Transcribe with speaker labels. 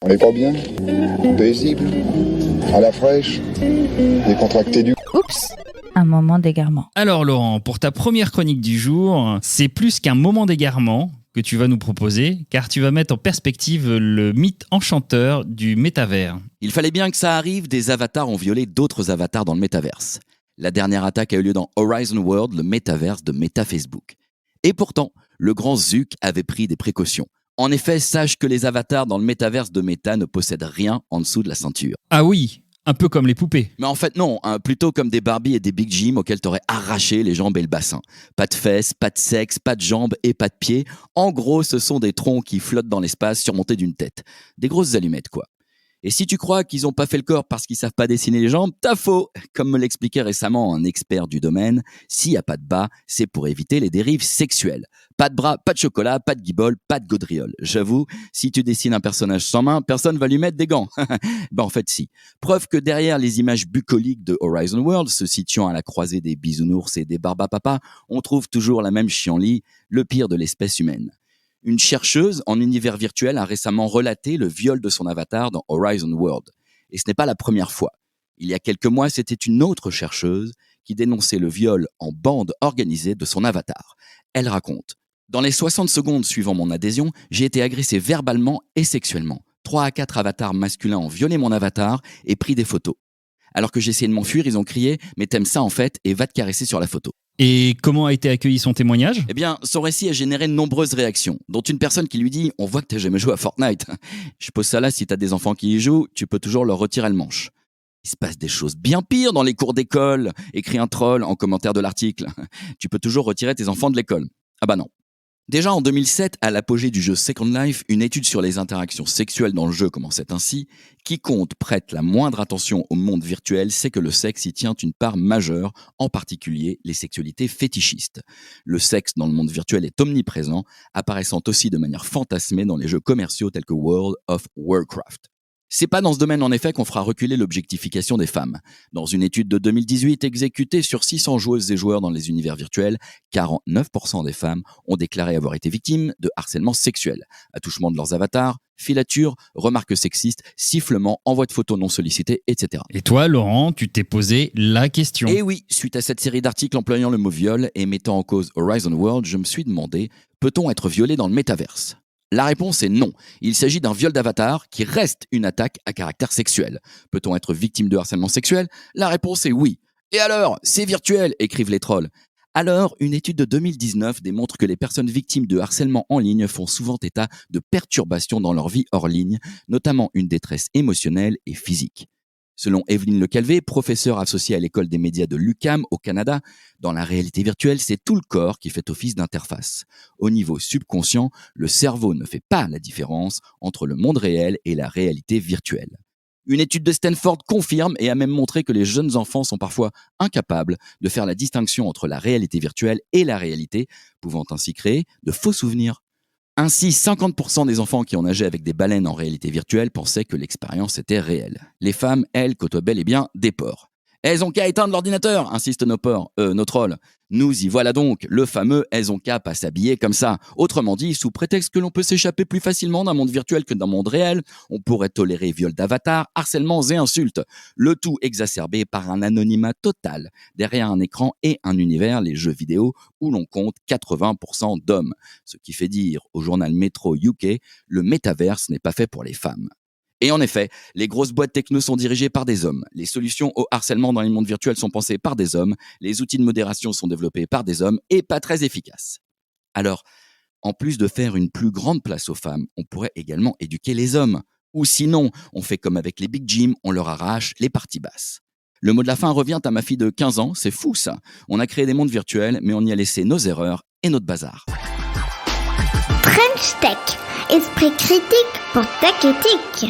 Speaker 1: On n'est pas bien, paisible, à la fraîche, décontracté du...
Speaker 2: Oups, un moment d'égarement.
Speaker 3: Alors Laurent, pour ta première chronique du jour, c'est plus qu'un moment d'égarement que tu vas nous proposer, car tu vas mettre en perspective le mythe enchanteur du métavers.
Speaker 4: Il fallait bien que ça arrive, des avatars ont violé d'autres avatars dans le métaverse. La dernière attaque a eu lieu dans Horizon World, le métaverse de Meta Facebook. Et pourtant, le grand Zuck avait pris des précautions. En effet, sache que les avatars dans le métaverse de Meta ne possèdent rien en dessous de la ceinture.
Speaker 3: Ah oui, un peu comme les poupées.
Speaker 4: Mais en fait non, plutôt comme des Barbie et des Big Jim auxquels t'aurais arraché les jambes et le bassin. Pas de fesses, pas de sexe, pas de jambes et pas de pieds. En gros, ce sont des troncs qui flottent dans l'espace surmontés d'une tête. Des grosses allumettes quoi. Et si tu crois qu'ils n'ont pas fait le corps parce qu'ils savent pas dessiner les jambes, t'as faux. Comme me l'expliquait récemment un expert du domaine, s'il n'y a pas de bas, c'est pour éviter les dérives sexuelles. Pas de bras, pas de chocolat, pas de guibole, pas de gaudriole. J'avoue, si tu dessines un personnage sans main, personne va lui mettre des gants. Ben en fait si. Preuve que derrière les images bucoliques de Horizon World, se situant à la croisée des bisounours et des barbapapas, on trouve toujours la même chienlit, le pire de l'espèce humaine. Une chercheuse en univers virtuel a récemment relaté le viol de son avatar dans Horizon World. Et ce n'est pas la première fois. Il y a quelques mois, c'était une autre chercheuse qui dénonçait le viol en bande organisée de son avatar. Elle raconte : dans les 60 secondes suivant mon adhésion, j'ai été agressé verbalement et sexuellement. 3 à 4 avatars masculins ont violé mon avatar et pris des photos. Alors que j'essayais de m'enfuir, ils ont crié « Mais t'aimes ça en fait et va te caresser sur la photo ».
Speaker 3: Et comment a été accueilli son témoignage ?
Speaker 4: Eh bien, son récit a généré de nombreuses réactions, dont une personne qui lui dit « On voit que t'as jamais joué à Fortnite ». Je pose ça là, si t'as des enfants qui y jouent, tu peux toujours leur retirer le manche. Il se passe des choses bien pires dans les cours d'école, écrit un troll en commentaire de l'article. Tu peux toujours retirer tes enfants de l'école. Ah bah non. Déjà en 2007, à l'apogée du jeu Second Life, une étude sur les interactions sexuelles dans le jeu commençait ainsi : quiconque prête la moindre attention au monde virtuel sait que le sexe y tient une part majeure, en particulier les sexualités fétichistes. Le sexe dans le monde virtuel est omniprésent, apparaissant aussi de manière fantasmée dans les jeux commerciaux tels que World of Warcraft. C'est pas dans ce domaine en effet qu'on fera reculer l'objectification des femmes. Dans une étude de 2018 exécutée sur 600 joueuses et joueurs dans les univers virtuels, 49% des femmes ont déclaré avoir été victimes de harcèlement sexuel. Attouchement de leurs avatars, filatures, remarques sexistes, sifflements, envoi de photos non sollicités, etc.
Speaker 3: Et toi, Laurent, tu t'es posé la question.
Speaker 4: Et oui, suite à cette série d'articles employant le mot viol et mettant en cause Horizon World, je me suis demandé, peut-on être violé dans le métaverse ? La réponse est non. Il s'agit d'un viol d'avatar qui reste une attaque à caractère sexuel. Peut-on être victime de harcèlement sexuel ? La réponse est oui. Et alors ? C'est virtuel, écrivent les trolls. Alors, une étude de 2019 démontre que les personnes victimes de harcèlement en ligne font souvent état de perturbations dans leur vie hors ligne, notamment une détresse émotionnelle et physique. Selon Evelyne Lecalvé, professeure associée à l'école des médias de l'UQAM au Canada, dans la réalité virtuelle, c'est tout le corps qui fait office d'interface. Au niveau subconscient, le cerveau ne fait pas la différence entre le monde réel et la réalité virtuelle. Une étude de Stanford confirme et a même montré que les jeunes enfants sont parfois incapables de faire la distinction entre la réalité virtuelle et la réalité, pouvant ainsi créer de faux souvenirs. Ainsi, 50% des enfants qui ont nagé avec des baleines en réalité virtuelle pensaient que l'expérience était réelle. Les femmes, elles, côtoient bel et bien des porcs. Elles ont qu'à éteindre l'ordinateur, insistent nos trolls. Nous y voilà donc, le fameux « elles ont qu'à pas s'habiller comme ça ». Autrement dit, sous prétexte que l'on peut s'échapper plus facilement d'un monde virtuel que d'un monde réel, on pourrait tolérer viol d'avatar, harcèlements et insultes. Le tout exacerbé par un anonymat total, derrière un écran et un univers, les jeux vidéo, où l'on compte 80% d'hommes. Ce qui fait dire au journal Metro UK, le métaverse n'est pas fait pour les femmes. Et en effet, les grosses boîtes techno sont dirigées par des hommes. Les solutions au harcèlement dans les mondes virtuels sont pensées par des hommes. Les outils de modération sont développés par des hommes et pas très efficaces. Alors, en plus de faire une plus grande place aux femmes, on pourrait également éduquer les hommes. Ou sinon, on fait comme avec les Big Jim, on leur arrache les parties basses. Le mot de la fin revient à ma fille de 15 ans, c'est fou ça. On a créé des mondes virtuels, mais on y a laissé nos erreurs et notre bazar.
Speaker 5: French Tech, esprit critique pour tech éthique.